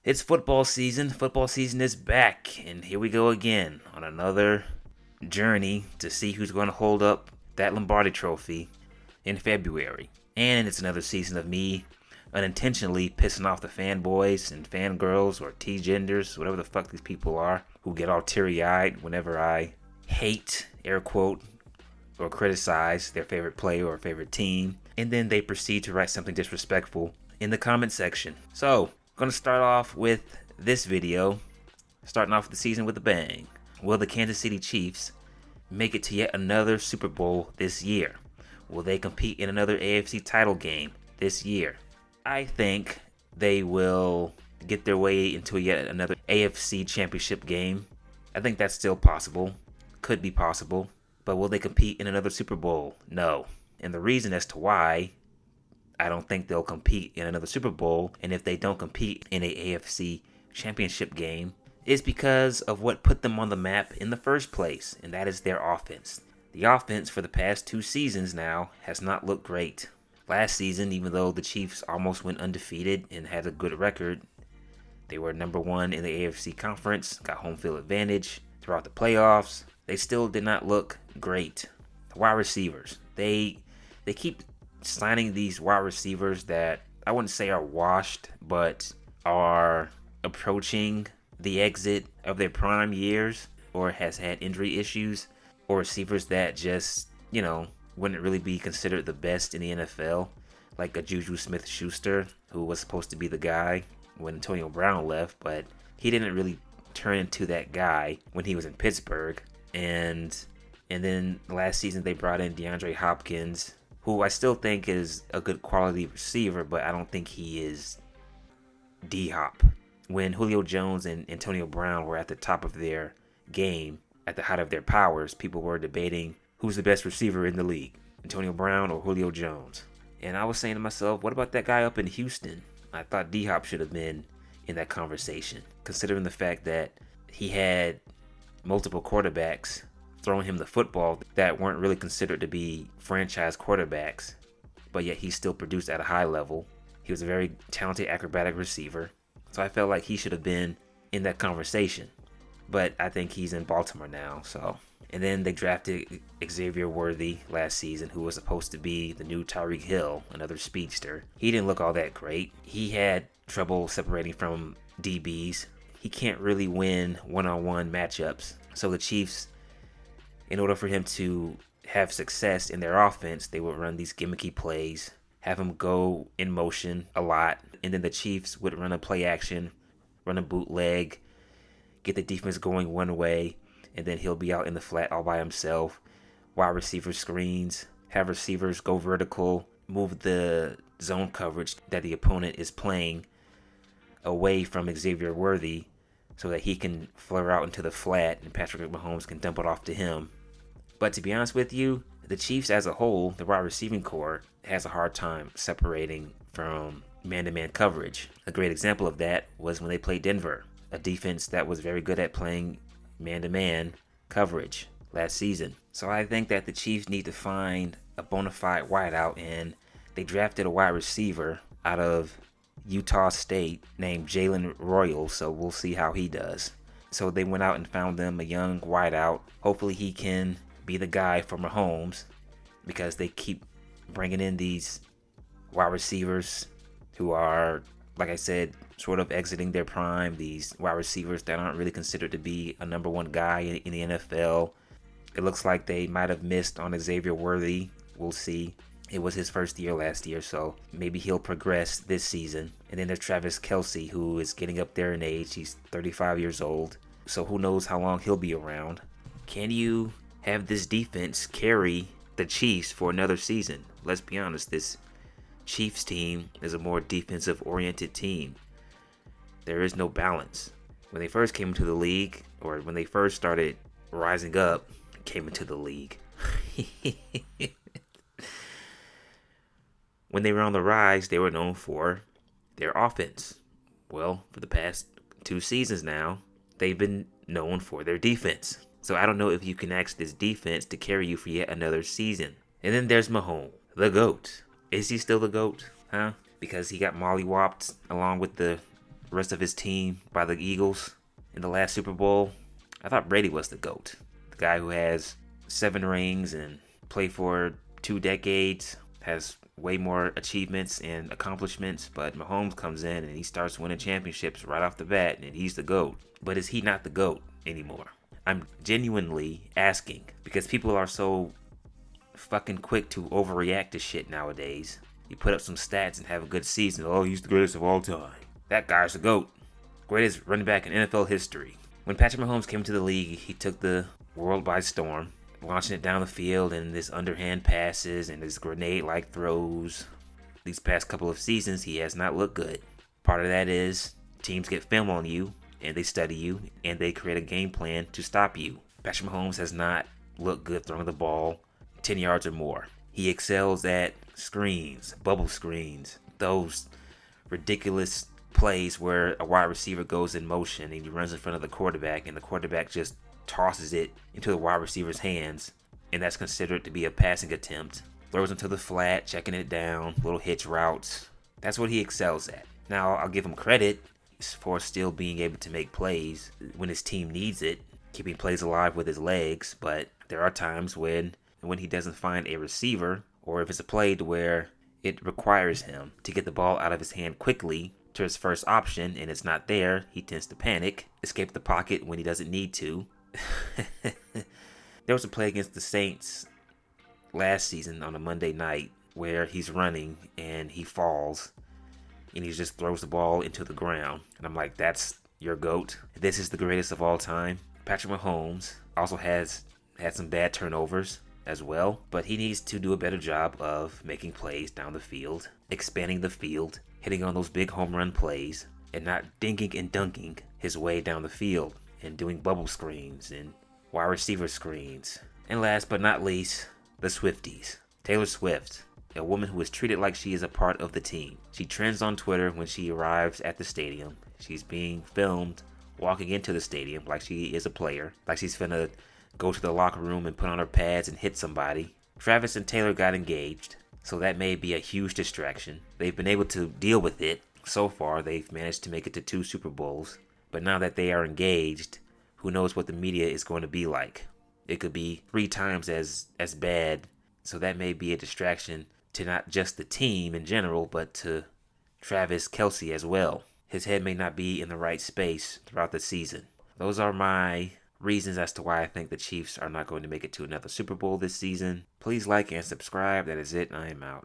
It's football season. Football season is back, and here we go again on another journey to see who's going to hold up that Lombardi trophy in February. And it's another season of me unintentionally pissing off the fanboys and fangirls or T-genders, whatever the fuck these people are, who get all teary-eyed whenever I hate, air quote, or criticize their favorite player or favorite team, and then they proceed to write something disrespectful in the comment section. So, I'm going to start off with this video, starting off the season with a bang. Will the Kansas City Chiefs make it to yet another Super Bowl this year? Will they compete in another AFC title game this year? I think they will get their way into yet another AFC championship game. I think that's still possible. Could be possible. But will they compete in another Super Bowl? No. And the reason as to why I don't think they'll compete in another Super Bowl, and if they don't compete in a AFC championship game, is because of what put them on the map in the first place, and that is their offense. The offense for the past 2 seasons now has not looked great. Last season, even though the Chiefs almost went undefeated and had a good record, they were number 1 in the AFC conference, got home field advantage throughout the playoffs. They still did not look great. The wide receivers, they keep signing these wide receivers that I wouldn't say are washed, but are approaching the exit of their prime years or has had injury issues, or receivers that just, wouldn't really be considered the best in the NFL, like a Juju Smith-Schuster, who was supposed to be the guy when Antonio Brown left, but he didn't really turn into that guy when he was in Pittsburgh. And then last season they brought in DeAndre Hopkins, who I still think is a good quality receiver, but I don't think he is D-Hop. When Julio Jones and Antonio Brown were at the top of their game, at the height of their powers, people were debating who's the best receiver in the league, Antonio Brown or Julio Jones. And I was saying to myself, what about that guy up in Houston? I thought D-Hop should have been in that conversation, considering the fact that he had multiple quarterbacks throwing him the football that weren't really considered to be franchise quarterbacks, but yet he still produced at a high level. He was a very talented acrobatic receiver, so I felt like he should have been in that conversation. But I think he's in Baltimore now, so. And then they drafted Xavier Worthy last season, who was supposed to be the new Tyreek Hill, another speedster. He didn't look all that great. He had trouble separating from DBs. He can't really win one-on-one matchups. So the Chiefs, in order for him to have success in their offense, they would run these gimmicky plays, have him go in motion a lot, and then the Chiefs would run a play action, run a bootleg, get the defense going one way, and then he'll be out in the flat all by himself. Wide receiver screens, have receivers go vertical, move the zone coverage that the opponent is playing away from Xavier Worthy so that he can flare out into the flat and Patrick Mahomes can dump it off to him. But to be honest with you, the Chiefs as a whole, the wide receiving core, has a hard time separating from man-to-man coverage. A great example of that was when they played Denver, a defense that was very good at playing man-to-man coverage last season. So I think that the Chiefs need to find a bona fide wideout, and they drafted a wide receiver out of Utah State named Jalen Royal, so we'll see how he does. So they went out and found them a young wideout. Hopefully he can be the guy for Mahomes, because they keep bringing in these wide receivers who are, like I said, sort of exiting their prime. These wide receivers that aren't really considered to be a number 1 guy in the NFL. It looks like they might have missed on Xavier Worthy. We'll see. It was his first year last year, so maybe he'll progress this season. And then there's Travis Kelce, who is getting up there in age. He's 35 years old, so who knows how long he'll be around. Can you have this defense carry the Chiefs for another season? Let's be honest, this Chiefs team is a more defensive-oriented team. There is no balance. When they first came into the league, or when they first started rising up, came into the league. When they were on the rise, they were known for their offense. Well, for the past 2 seasons now, they've been known for their defense. So I don't know if you can ask this defense to carry you for yet another season. And then there's Mahomes, the GOAT. Is he still the GOAT? Huh? Because he got mollywopped along with the rest of his team by the Eagles in the last Super Bowl, I thought Brady was the GOAT. The guy who has 7 rings and played for 2 decades, has way more achievements and accomplishments, but Mahomes comes in and he starts winning championships right off the bat, and he's the GOAT. But is he not the GOAT anymore? I'm genuinely asking, because people are so fucking quick to overreact to shit nowadays. You put up some stats and have a good season. Oh, he's the greatest of all time. That guy's the GOAT. Greatest running back in NFL history. When Patrick Mahomes came to the league, he took the world by storm, launching it down the field and this underhand passes and his grenade-like throws. These past couple of seasons, he has not looked good. Part of that is teams get film on you, and they study you, and they create a game plan to stop you. Patrick Mahomes has not looked good throwing the ball 10 yards or more. He excels at screens, bubble screens, those ridiculous plays where a wide receiver goes in motion and he runs in front of the quarterback, and the quarterback just tosses it into the wide receiver's hands, and that's considered to be a passing attempt. Throws him to the flat, checking it down, little hitch routes. That's what he excels at. Now, I'll give him credit for still being able to make plays when his team needs it, keeping plays alive with his legs, but there are times when he doesn't find a receiver, or if it's a play to where it requires him to get the ball out of his hand quickly to his first option and it's not there, he tends to panic, escape the pocket when he doesn't need to. There was a play against the Saints last season on a Monday night where he's running and he falls and he just throws the ball into the ground. And I'm like, that's your GOAT? This is the greatest of all time? Patrick Mahomes also has had some bad turnovers as well, but he needs to do a better job of making plays down the field, expanding the field, hitting on those big home run plays, and not dinking and dunking his way down the field and doing bubble screens and wide receiver screens. And last but not least, the Swifties. Taylor Swift, a woman who is treated like she is a part of the team. She trends on Twitter when she arrives at the stadium. She's being filmed walking into the stadium like she is a player, like she's finna go to the locker room and put on her pads and hit somebody. Travis and Taylor got engaged, so that may be a huge distraction. They've been able to deal with it. So far, they've managed to make it to 2 Super Bowls. But now that they are engaged, who knows what the media is going to be like. It could be 3 times as bad, so that may be a distraction to not just the team in general, but to Travis Kelce as well. His head may not be in the right space throughout the season. Those are my reasons as to why I think the Chiefs are not going to make it to another Super Bowl this season. Please like and subscribe. That is it. I am out.